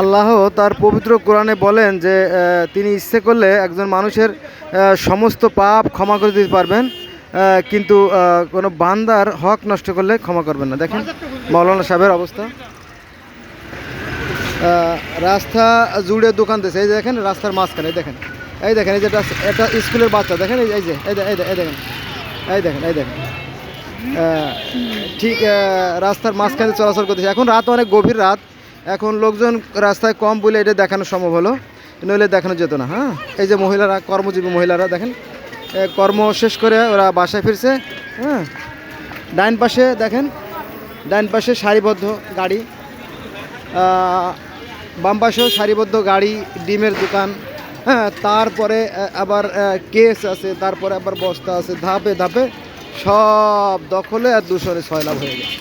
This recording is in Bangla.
আল্লাহ তার পবিত্র কোরআনে বলেন যে তিনি ইচ্ছে করলে একজন মানুষের সমস্ত পাপ ক্ষমা করে দিতে পারবেন, কিন্তু কোনো বান্দার হক নষ্ট করলে ক্ষমা করবেন না। দেখেন মাওলানা সাহেবের অবস্থা, রাস্তা জুড়ে দোকান দিয়েছে। এই যে দেখেন রাস্তার মাঝখানে, দেখেন এই দেখেন, এই যে একটা স্কুলের বাচ্চা, দেখেন এই যে এই দেখেন, এই দেখেন এই দেখেন, ঠিক রাস্তার মাঝখানে চলাচল করতেছে। এখন রাত অনেক গভীর রাত, এখন লোকজন রাস্তায় কম বলে এটা দেখানো সম্ভব হলো, নইলে দেখানো যেত না। হ্যাঁ, এই যে মহিলারা, কর্মজীবী মহিলারা দেখেন, কর্ম শেষ করে ওরা বাসায় ফিরছে। হ্যাঁ, ডাইন পাশে দেখেন, ডাইন পাশে সারিবদ্ধ গাড়ি, বাম পাশেও সারিবদ্ধ গাড়ি, ডিমের দোকান। হ্যাঁ, তারপরে আবার কেস আছে, তারপরে আবার বস্তা আছে, ধাপে ধাপে সব দখলে আর দূষণে সয়লাভ হয়ে গেছে।